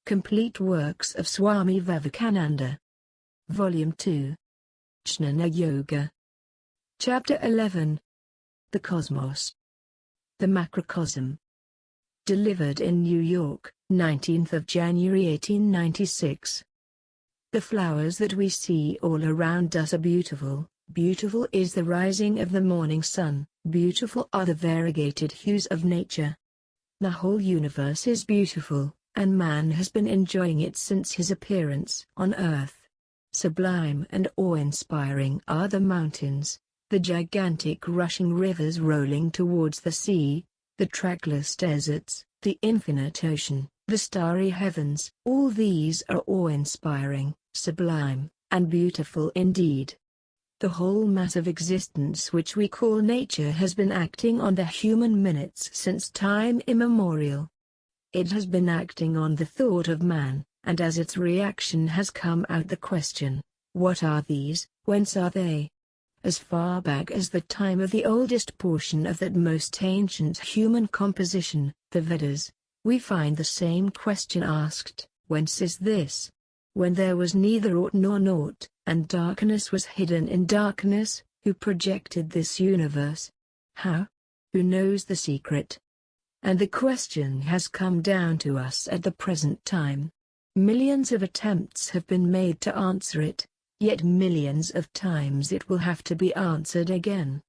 Complete Works of Swami Vivekananda. Volume 2. Jnana Yoga. Chapter 11. The Cosmos. The Macrocosm. Delivered in New York, 19th of January 1896. The flowers that we see all around us are beautiful. Beautiful is the rising of the morning sun. Beautiful are the variegated hues of nature. The whole universe is beautiful, and man has been enjoying it since his appearance on earth. Sublime and awe-inspiring are the mountains, the gigantic rushing rivers rolling towards the sea, the trackless deserts, the infinite ocean, the starry heavens. All these are awe-inspiring, sublime, and beautiful indeed. The whole mass of existence which we call nature has been acting on the human minutes since time immemorial. It has been acting on the thought of man, and as its reaction has come out the question, what are these, whence are they? As far back as the time of the oldest portion of that most ancient human composition, the Vedas, we find the same question asked, whence is this? When there was neither aught nor naught, and darkness was hidden in darkness, who projected this universe? How? Who knows the secret? And the question has come down to us at the present time. Millions of attempts have been made to answer it, yet millions of times it will have to be answered again.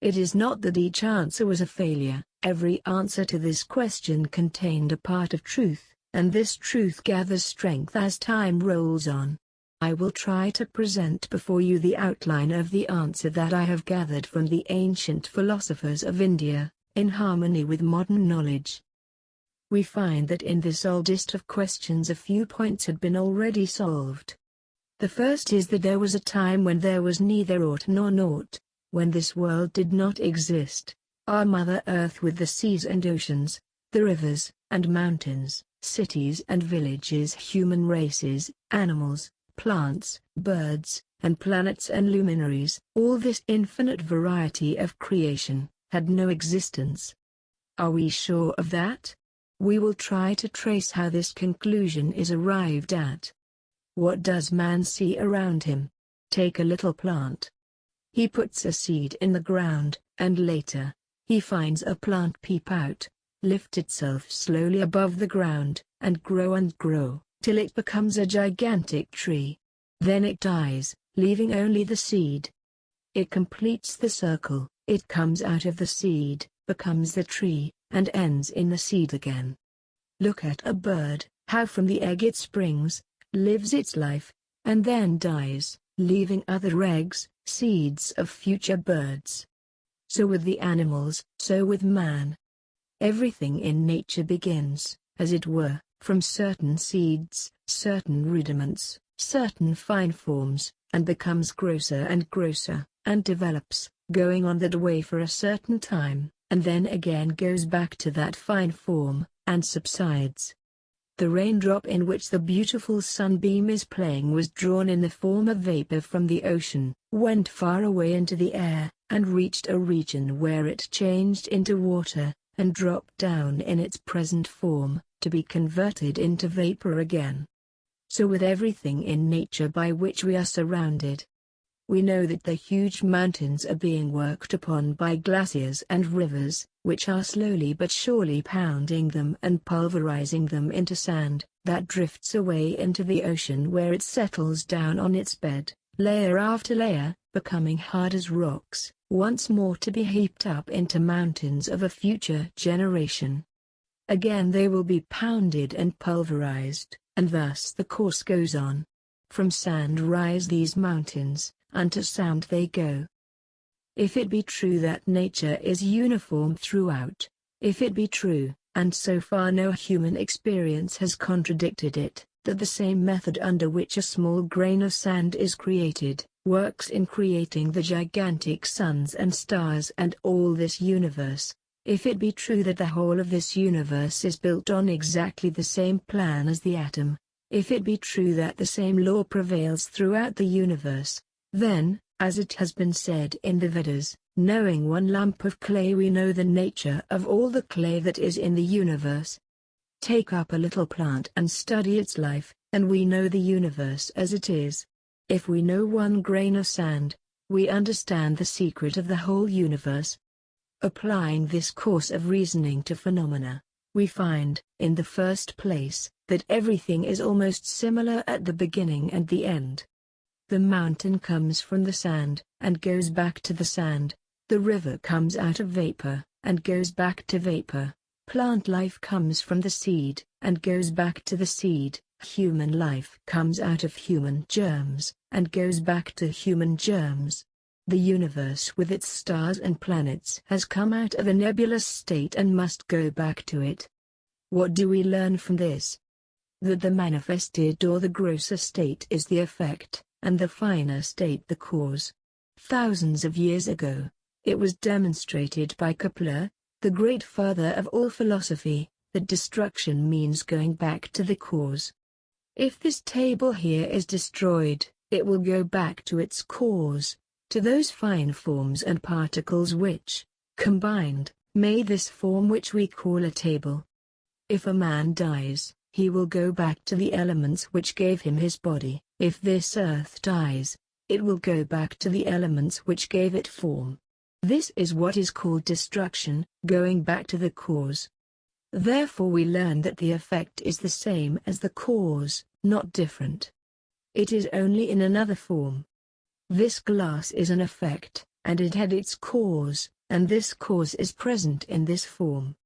It is not that each answer was a failure, every answer to this question contained a part of truth, and this truth gathers strength as time rolls on. I will try to present before you the outline of the answer that I have gathered from the ancient philosophers of India, in harmony with modern knowledge. We find that in this oldest of questions a few points had been already solved. The first is that there was a time when there was neither aught nor naught, when this world did not exist, our Mother Earth with the seas and oceans, the rivers, and mountains, cities and villages, human races, animals, plants, birds, and planets and luminaries, all this infinite variety of creation, had no existence. Are we sure of that? We will try to trace how this conclusion is arrived at. What does man see around him? Take a little plant. He puts a seed in the ground, and later, he finds a plant peep out, lift itself slowly above the ground, and grow, till it becomes a gigantic tree. Then it dies, leaving only the seed. It completes the circle, it comes out of the seed, becomes the tree, and ends in the seed again. Look at a bird, how from the egg it springs, lives its life, and then dies, leaving other eggs, seeds of future birds. So with the animals, so with man. Everything in nature begins, as it were, from certain seeds, certain rudiments, certain fine forms, and becomes grosser and grosser, and develops, going on that way for a certain time, and then again goes back to that fine form, and subsides. The raindrop in which the beautiful sunbeam is playing was drawn in the form of vapor from the ocean, went far away into the air, and reached a region where it changed into water, and dropped down in its present form, to be converted into vapor again. So with everything in nature by which we are surrounded. We know that the huge mountains are being worked upon by glaciers and rivers, which are slowly but surely pounding them and pulverizing them into sand, that drifts away into the ocean where it settles down on its bed, layer after layer, becoming hard as rocks, once more to be heaped up into mountains of a future generation. Again they will be pounded and pulverized, and thus the course goes on. From sand rise these mountains, unto sound they go. If it be true that nature is uniform throughout, if it be true, and so far no human experience has contradicted it, that the same method under which a small grain of sand is created, works in creating the gigantic suns and stars and all this universe, if it be true that the whole of this universe is built on exactly the same plan as the atom, if it be true that the same law prevails throughout the universe, then, as it has been said in the Vedas, knowing one lump of clay we know the nature of all the clay that is in the universe. Take up a little plant and study its life, and we know the universe as it is. If we know one grain of sand, we understand the secret of the whole universe. Applying this course of reasoning to phenomena, we find, in the first place, that everything is almost similar at the beginning and the end. The mountain comes from the sand, and goes back to the sand. The river comes out of vapor, and goes back to vapor. Plant life comes from the seed, and goes back to the seed. Human life comes out of human germs, and goes back to human germs. The universe with its stars and planets has come out of a nebulous state and must go back to it. What do we learn from this? That the manifested or the grosser state is the effect, and the finer state the cause. Thousands of years ago, it was demonstrated by Kepler, the great father of all philosophy, that destruction means going back to the cause. If this table here is destroyed, it will go back to its cause, to those fine forms and particles which, combined, made this form which we call a table. If a man dies, he will go back to the elements which gave him his body. If this earth dies, it will go back to the elements which gave it form. This is what is called destruction, going back to the cause. Therefore we learn that the effect is the same as the cause, not different. It is only in another form. This glass is an effect, and it had its cause, and this cause is present in this form.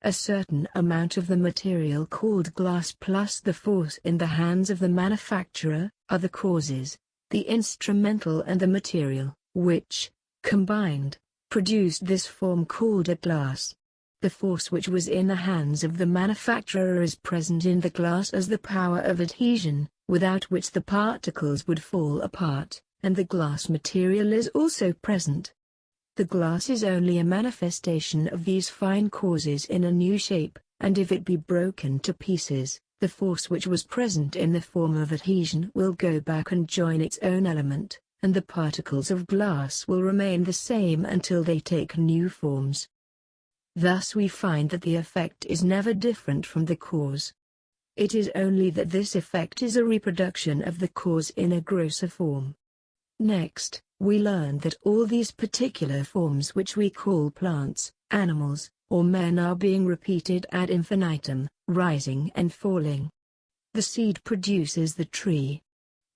A certain amount of the material called glass plus the force in the hands of the manufacturer, are the causes, the instrumental and the material, which, combined, produced this form called a glass. The force which was in the hands of the manufacturer is present in the glass as the power of adhesion, without which the particles would fall apart, and the glass material is also present. The glass is only a manifestation of these fine causes in a new shape, and if it be broken to pieces, the force which was present in the form of adhesion will go back and join its own element, and the particles of glass will remain the same until they take new forms. Thus we find that the effect is never different from the cause. It is only that this effect is a reproduction of the cause in a grosser form. Next, we learn that all these particular forms which we call plants, animals, or men are being repeated ad infinitum, rising and falling. The seed produces the tree.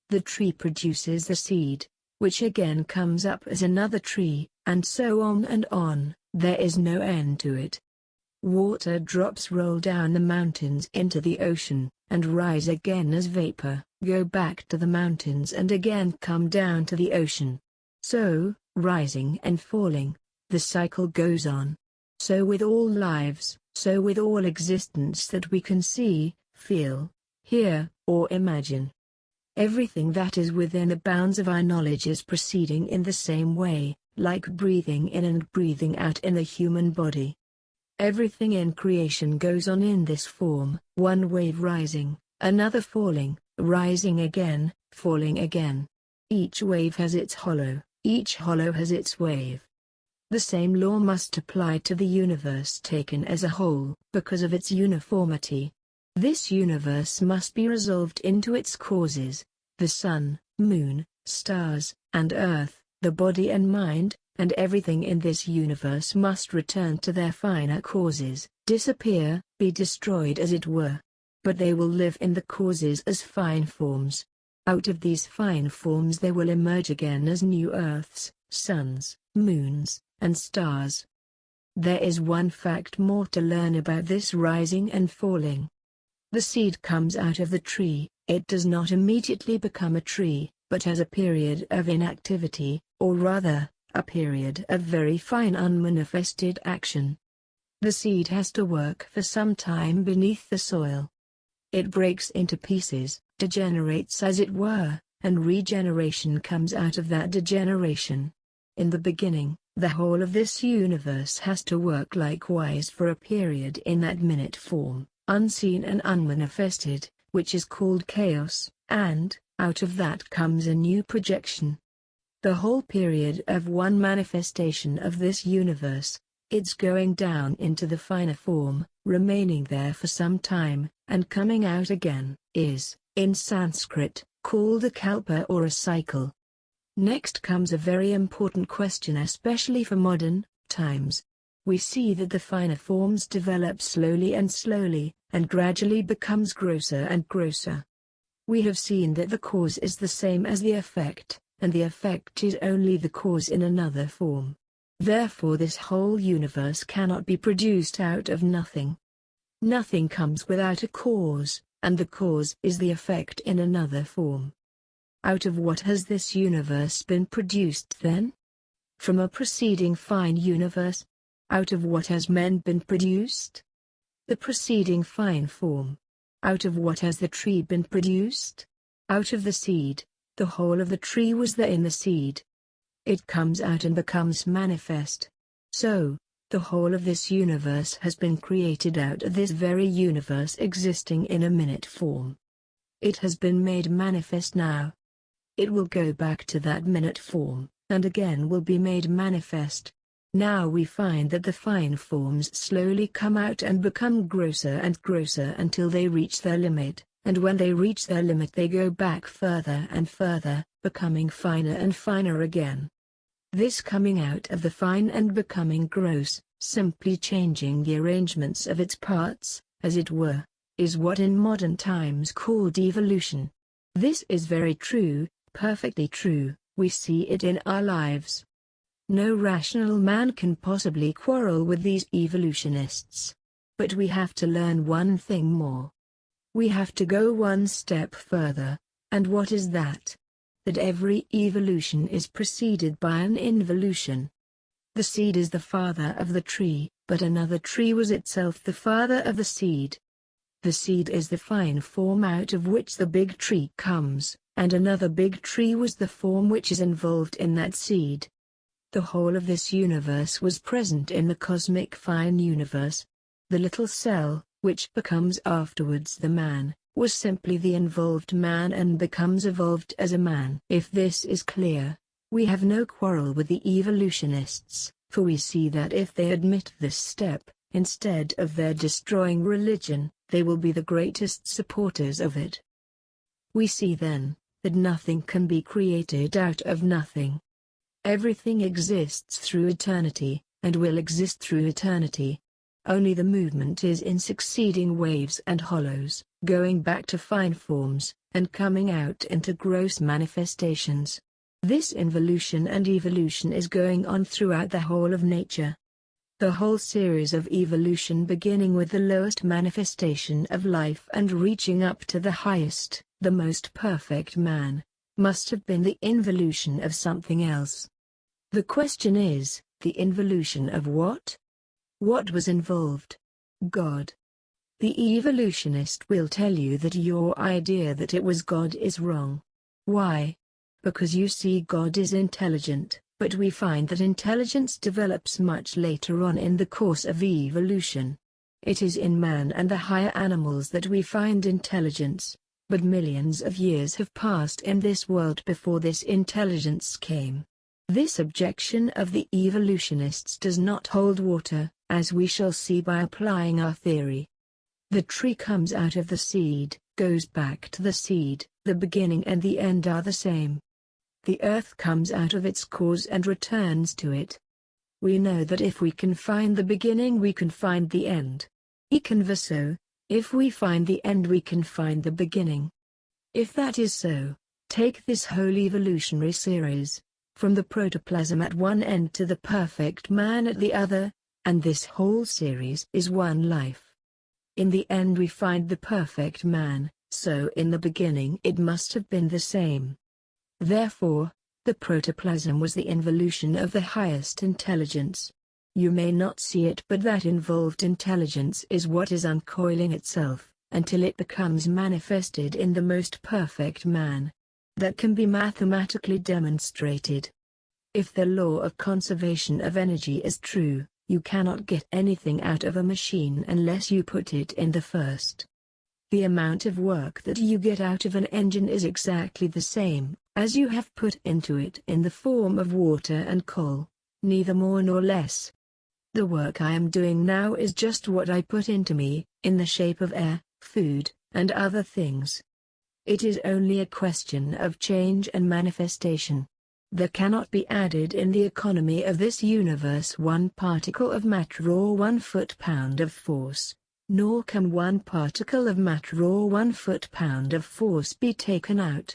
The tree produces the seed, which again comes up as another tree, and so on and on. There is no end to it. Water drops roll down the mountains into the ocean, and rise again as vapor, go back to the mountains and again come down to the ocean. So, rising and falling, the cycle goes on. So with all lives, so with all existence that we can see, feel, hear, or imagine. Everything that is within the bounds of our knowledge is proceeding in the same way, like breathing in and breathing out in the human body. Everything in creation goes on in this form, one wave rising, another falling, rising again, falling again. Each wave has its hollow, each hollow has its wave. The same law must apply to the universe taken as a whole, because of its uniformity. This universe must be resolved into its causes, the sun, moon, stars, and earth, the body and mind, and everything in this universe must return to their finer causes, disappear, be destroyed as it were. But they will live in the causes as fine forms. Out of these fine forms they will emerge again as new earths, suns, moons, and stars. There is one fact more to learn about this rising and falling. The seed comes out of the tree, it does not immediately become a tree, but has a period of inactivity, or rather, a period of very fine unmanifested action. The seed has to work for some time beneath the soil. It breaks into pieces, degenerates as it were, and regeneration comes out of that degeneration. In the beginning, the whole of this universe has to work likewise for a period in that minute form, unseen and unmanifested, which is called chaos, and, out of that comes a new projection. The whole period of one manifestation of this universe, its going down into the finer form, remaining there for some time, and coming out again, is, in Sanskrit, called a kalpa or a cycle. Next comes a very important question, especially for modern times. We see that the finer forms develop slowly and gradually becomes grosser and grosser. We have seen that the cause is the same as the effect, and the effect is only the cause in another form. Therefore this whole universe cannot be produced out of nothing. Nothing comes without a cause, and the cause is the effect in another form. Out of what has this universe been produced then? From a preceding fine universe. Out of what has men been produced? The preceding fine form. Out of what has the tree been produced? Out of the seed. The whole of the tree was there in the seed. It comes out and becomes manifest. So, the whole of this universe has been created out of this very universe existing in a minute form. It has been made manifest now. It will go back to that minute form, and again will be made manifest. Now we find that the fine forms slowly come out and become grosser and grosser until they reach their limit, and when they reach their limit they go back further and further, becoming finer and finer again. This coming out of the fine and becoming gross, simply changing the arrangements of its parts, as it were, is what in modern times called evolution. This is very true, perfectly true, we see it in our lives. No rational man can possibly quarrel with these evolutionists. But we have to learn one thing more. We have to go one step further, and what is that? That every evolution is preceded by an involution. The seed is the father of the tree, but another tree was itself the father of the seed. The seed is the fine form out of which the big tree comes, and another big tree was the form which is involved in that seed. The whole of this universe was present in the cosmic fine universe. The little cell, which becomes afterwards the man, was simply the involved man and becomes evolved as a man. If this is clear, we have no quarrel with the evolutionists, for we see that if they admit this step, instead of their destroying religion, they will be the greatest supporters of it. We see then, that nothing can be created out of nothing. Everything exists through eternity, and will exist through eternity. Only the movement is in succeeding waves and hollows, going back to fine forms, and coming out into gross manifestations. This involution and evolution is going on throughout the whole of nature. The whole series of evolution beginning with the lowest manifestation of life and reaching up to the highest, the most perfect man, must have been the involution of something else. The question is, the involution of what? What was involved? God. The evolutionist will tell you that your idea that it was God is wrong. Why? Because you see God is intelligent, but we find that intelligence develops much later on in the course of evolution. It is in man and the higher animals that we find intelligence, but millions of years have passed in this world before this intelligence came. This objection of the evolutionists does not hold water, as we shall see by applying our theory. The tree comes out of the seed, goes back to the seed, the beginning and the end are the same. The earth comes out of its cause and returns to it. We know that if we can find the beginning we can find the end. Converso, if we find the end we can find the beginning. If that is so, take this whole evolutionary series, from the protoplasm at one end to the perfect man at the other, and this whole series is one life. In the end we find the perfect man, so in the beginning it must have been the same. Therefore, the protoplasm was the involution of the highest intelligence. You may not see it, but that involved intelligence is what is uncoiling itself, until it becomes manifested in the most perfect man. That can be mathematically demonstrated. If the law of conservation of energy is true, you cannot get anything out of a machine unless you put it in the first. The amount of work that you get out of an engine is exactly the same as you have put into it in the form of water and coal, neither more nor less. The work I am doing now is just what I put into me, in the shape of air, food, and other things. It is only a question of change and manifestation. There cannot be added in the economy of this universe one particle of matter or 1 foot-pound of force, nor can one particle of matter or 1 foot-pound of force be taken out.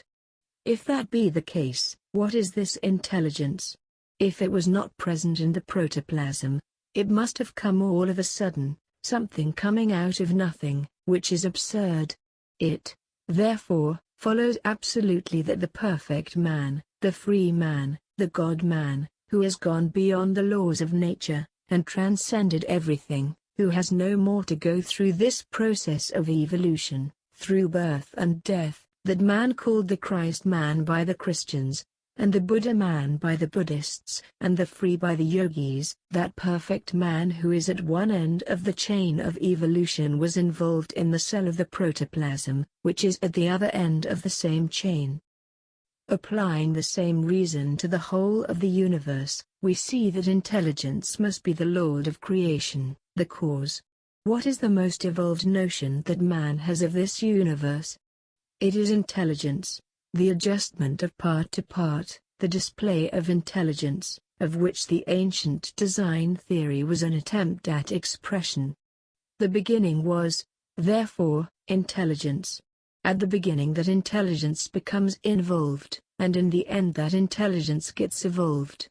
If that be the case, what is this intelligence? If it was not present in the protoplasm, it must have come all of a sudden, something coming out of nothing, which is absurd. It, therefore, follows absolutely that the perfect man, the free man, the God-man, who has gone beyond the laws of nature, and transcended everything, who has no more to go through this process of evolution, through birth and death, that man called the Christ man by the Christians, and the Buddha man by the Buddhists, and the free by the yogis, that perfect man who is at one end of the chain of evolution was involved in the cell of the protoplasm, which is at the other end of the same chain. Applying the same reason to the whole of the universe, we see that intelligence must be the Lord of creation, the cause. What is the most evolved notion that man has of this universe? It is intelligence, the adjustment of part to part, the display of intelligence, of which the ancient design theory was an attempt at expression. The beginning was, therefore, intelligence. At the beginning that intelligence becomes involved, and in the end that intelligence gets evolved.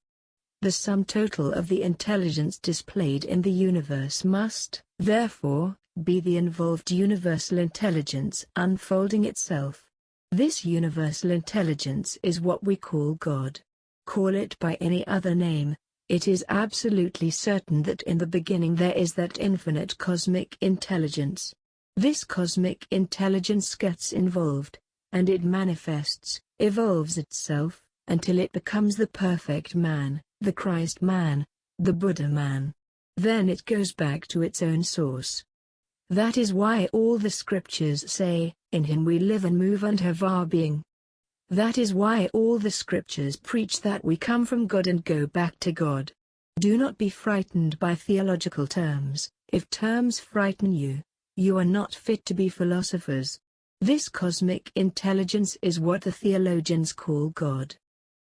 The sum total of the intelligence displayed in the universe must, therefore, be the involved universal intelligence unfolding itself. This universal intelligence is what we call God. Call it by any other name, it is absolutely certain that in the beginning there is that infinite cosmic intelligence. This cosmic intelligence gets involved, and it manifests, evolves itself, until it becomes the perfect man, the Christ man, the Buddha man. Then it goes back to its own source. That is why all the scriptures say, "In him we live and move and have our being." That is why all the scriptures preach that we come from God and go back to God. Do not be frightened by theological terms. If terms frighten you, you are not fit to be philosophers. This cosmic intelligence is what the theologians call God.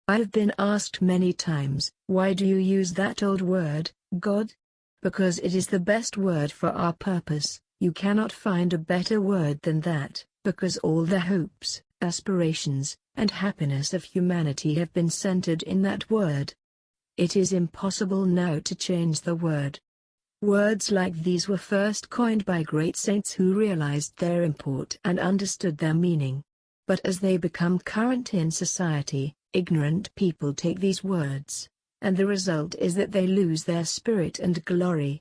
I've been asked many times, why do you use that old word, God? Because it is the best word for our purpose. You cannot find a better word than that, because all the hopes, aspirations, and happiness of humanity have been centered in that word. It is impossible now to change the word. Words like these were first coined by great saints who realized their import and understood their meaning. But as they become current in society, ignorant people take these words, and the result is that they lose their spirit and glory.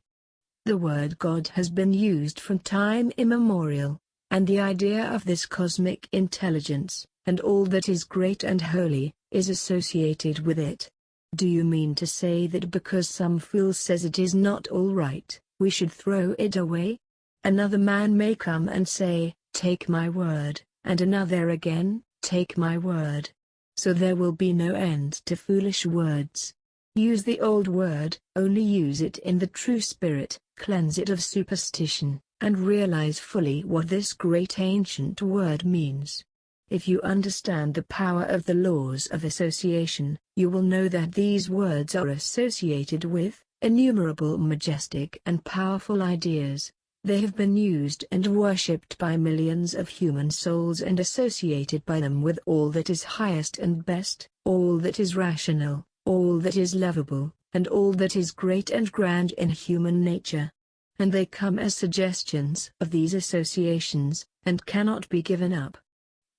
The word God has been used from time immemorial, and the idea of this cosmic intelligence, and all that is great and holy, is associated with it. Do you mean to say that because some fool says it is not all right, we should throw it away? Another man may come and say, "Take my word," and another again, "Take my word." So there will be no end to foolish words. Use the old word, only use it in the true spirit, cleanse it of superstition, and realize fully what this great ancient word means. If you understand the power of the laws of association, you will know that these words are associated with innumerable majestic and powerful ideas. They have been used and worshipped by millions of human souls and associated by them with all that is highest and best, all that is rational, all that is lovable, and all that is great and grand in human nature. And they come as suggestions of these associations, and cannot be given up.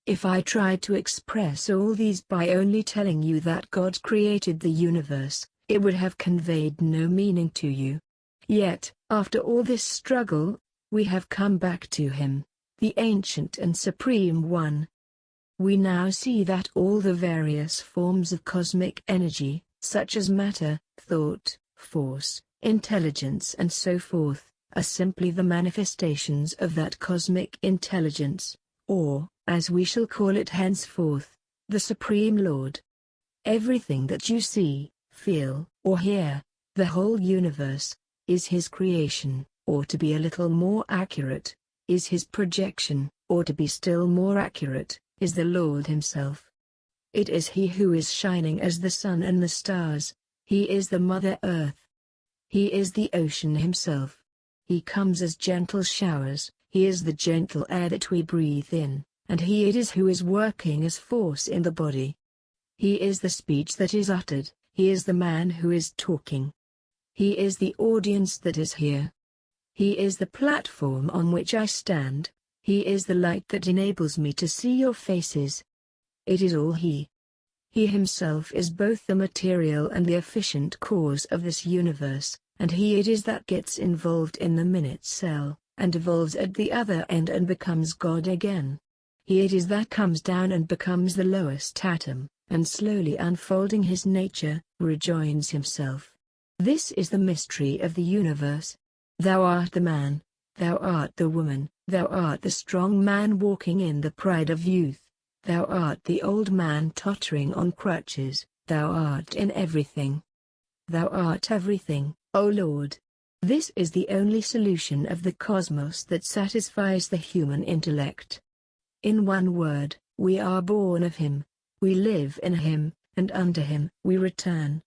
If I tried to express all these by only telling you that God created the universe, it would have conveyed no meaning to you. Yet, after all this struggle, we have come back to Him, the Ancient and Supreme One. We now see that all the various forms of cosmic energy, such as matter, thought, force, intelligence and so forth, are simply the manifestations of that cosmic intelligence, or, as we shall call it henceforth, the Supreme Lord. Everything that you see, feel, or hear, the whole universe, is his creation, or to be a little more accurate, is his projection, or to be still more accurate, is the Lord himself. It is he who is shining as the sun and the stars, he is the Mother Earth. He is the ocean himself. He comes as gentle showers, he is the gentle air that we breathe in, and he it is who is working as force in the body. He is the speech that is uttered, he is the man who is talking. He is the audience that is here. He is the platform on which I stand, he is the light that enables me to see your faces. It is all he. He himself is both the material and the efficient cause of this universe, and he it is that gets involved in the minute cell, and evolves at the other end and becomes God again. He it is that comes down and becomes the lowest atom, and slowly unfolding his nature, rejoins himself. This is the mystery of the universe. Thou art the man, thou art the woman, thou art the strong man walking in the pride of youth. Thou art the old man tottering on crutches, thou art in everything. Thou art everything, O Lord. This is the only solution of the cosmos that satisfies the human intellect. In one word, we are born of him, we live in him, and unto him we return.